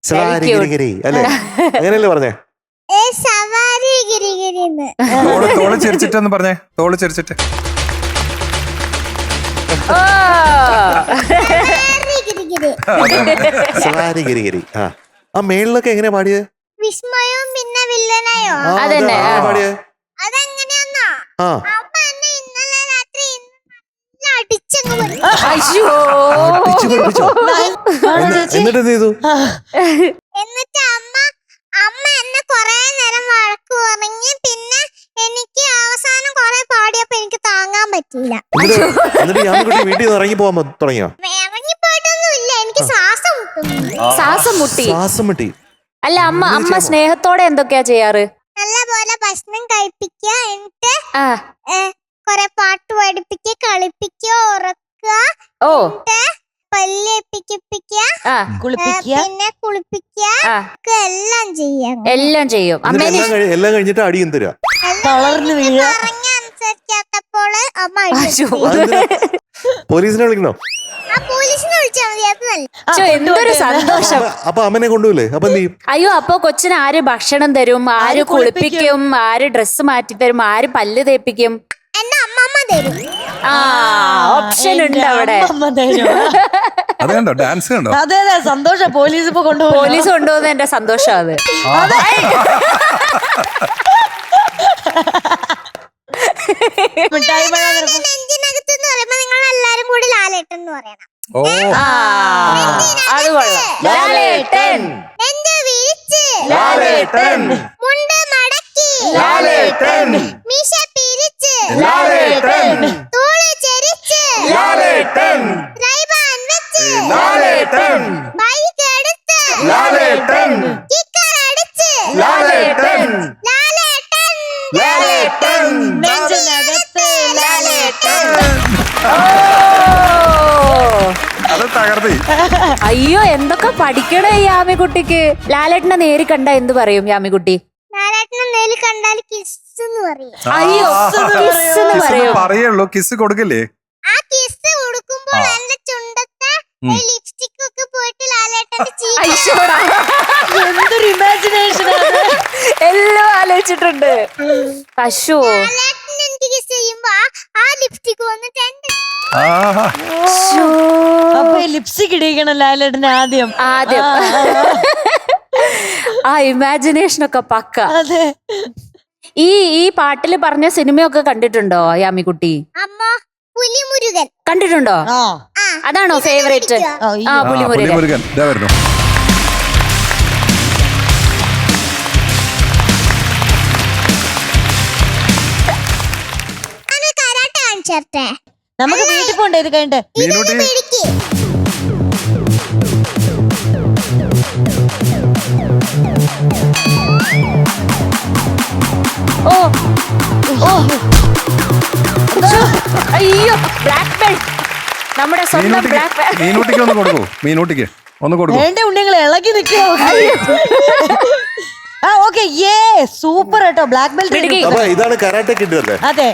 സവാരി ഗിരിഗിരി അല്ലേ, അങ്ങനെയല്ലേ പറഞ്ഞേ? സവാരി ഗിരിഗിരിന്ന്. തോള് ചിരിച്ചിട്ടെന്ന് പറഞ്ഞേ, തോള് ചിരിച്ചിട്ട്. സവാരി ഗിരിഗിരി. ആ മേളിലൊക്കെ എങ്ങനെ പാടിയത്? വിസ്മയവും പിന്നെ വില്ലനായോ അതന്നെ പാടിയത് അതെങ്ങനെയാന്നോ? അമ്മ എന്നെ ഇന്നലെ രാത്രി അടിച്ചങ്ങ് എന്നിട്ട് എന്ത് ചെയ്തു? എന്നിട്ട് അമ്മ എന്നെ കൊറേ നേരം വഴക്ക് പറഞ്ഞ് പിന്നെ എനിക്ക് അവസാനം കൊറേ പാടിയപ്പോ എനിക്ക് താങ്ങാൻ പറ്റിയില്ല. എന്നിട്ട് യാമിക്കുട്ടി വീട്ടിൽ നിന്ന് ഇറങ്ങി പോകാൻ തുടങ്ങിയോ? ഇറങ്ങിപ്പോയിട്ടൊന്നും ഇല്ല, എനിക്ക് ശ്വാസം മുട്ടുന്നു. ശ്വാസം മുട്ടി. മുട്ടി. അല്ല അമ്മ സ്നേഹത്തോടെ എന്തൊക്കെയാ ചെയ്യാറ്? നല്ല പോലെ ഭക്ഷണം കഴിപ്പിക്കുക, എന്നിട്ട് കൊറേ പാട്ട് പഠിപ്പിക്കുക, കളിപ്പിക്കുക, ഉറക്കുക, പല്ലേപ്പിക്കുക, പിന്നെ കുളിപ്പിക്കുക, എല്ലാം ചെയ്യും. എല്ലാം കഴിഞ്ഞിട്ട് അടിയും തരാ. അനുസരിക്കാത്തപ്പോൾ അമ്മ പോലീസിനെ വിളിക്കണോ? പോലീസിനെ വിളിച്ചാൽ മതി. എന്തൊരു സന്തോഷം. അപ്പൊ അമ്മനെ കൊണ്ടുപോയില്ലേ? അപ്പൊ നീ അയ്യോ, അപ്പൊ കൊച്ചിന് ആര് ഭക്ഷണം തരും, ആര് കുളിപ്പിക്കും, ആര് ഡ്രസ്സ് മാറ്റി തരും, ആര് പല്ല് തേപ്പിക്കും? എന്റെ അമ്മമ്മ തരും. ഓപ്ഷൻ ഉണ്ട് അവിടെ. അത് കണ്ടോ, ഡാൻസ് കണ്ടോ? അതെ സന്തോഷം. പോലീസ് കൊണ്ടുപോകുന്ന എന്റെ സന്തോഷം അത്. നെഞ്ചിനകത്ത് പറയുമ്പോ നിങ്ങൾ എല്ലാരും കൂടി ലാലേട്ടൻ എന്ന് പറയണം. അത് കൊള്ളാം. ലാലേട്ടൻ. നെഞ്ച് വിരിച്ച് ലാലേട്ടൻ. മുണ്ട് മടക്കി ലാലേട്ടൻ. മീശ പിരിച്ച് ലാലേട്ടൻ. തോള് ചെരിച്ച് ലാലേട്ടൻ. റൈബാൻ വെച്ച് ലാലേട്ടൻ. ബൈക്ക് എടുത്ത് ലാലേട്ടൻ. കിക്കർ അടിച്ച് ലാലേട്ടൻ. ലാലേട്ടൻ. ലാലേട്ടൻ. നെഞ്ചിനകത്ത് ലാലേട്ടൻ. അത് തകർത്തി. അയ്യോ, എന്തൊക്കെ പഠിക്കണേ ഈ യാമിക്കുട്ടിക്ക്. ലാലേട്ടനെ നേരി കണ്ട എന്ത് പറയും യാമിക്കുട്ടി? ലാലേട്ടനെ നേരിൽ കണ്ടാൽ കിസ് എന്ന് പറയും. അയ്യോ, കിസ് എന്ന് പറയും. പറയുള്ളൂ, കിസ് കൊടുക്കില്ലേ? ആ കിസ് കൊടുക്കുമ്പോൾ എന്റെ ചുണ്ടത്തെ ലിപ്സ്റ്റിക് ഒക്കെ പോയിട്ട് ലാലേട്ടന്റെ എന്തൊരു ഇമാജിനേഷൻ. എല്ലാം ആലോചിച്ചിട്ടുണ്ട്. പശു ലാലേട്ടൻ എനിക്ക് കിസ് ചെയ്യുമ്പോ ആ ലിപ്സ്റ്റിക് വന്നിട്ട് എന്റെ അപ്പൊ ലിപ്സ്റ്റിക് ഇടിക്കണം ലാലേട്ടന് ആദ്യം. ആ ഇമാജിനേഷനൊക്കെ പക്ക. അതെ. ഈ പാട്ടില് പറഞ്ഞ സിനിമയൊക്കെ കണ്ടിട്ടുണ്ടോ യാമിക്കുട്ടി? അമ്മ പുലിമുരുകൻ കണ്ടിട്ടുണ്ടോ? അതാണോ ഫേവറേറ്റ്? പുലിമുരുകൻ. ഇതാ വരുന്നു. കരാട്ടെ കാണിച്ചേർട്ടെ. നമുക്ക് വീട്ടിൽ പോണ്ടേ ഇത് കഴിഞ്ഞിട്ട്? അയ്യോ, ബ്ലാക്ക് ബെൽറ്റ്. നമ്മുടെ സ്വന്തം ബ്ലാക്ക് ബെൽറ്റ്. മീനൂട്ടിക്ക് ഒന്ന് കൊടുക്കൂ. മീനൂട്ടിക്ക് ഒന്ന് കൊടുക്കൂ. എന്റെ ഉണ്ണികളെ ഇളകി നിൽക്കോ. ഓക്കെ, സൂപ്പർ കേട്ടോ. Black belt. ഇതാണ് കരാട്ടെ കിഡ് അല്ലേ? അതെ.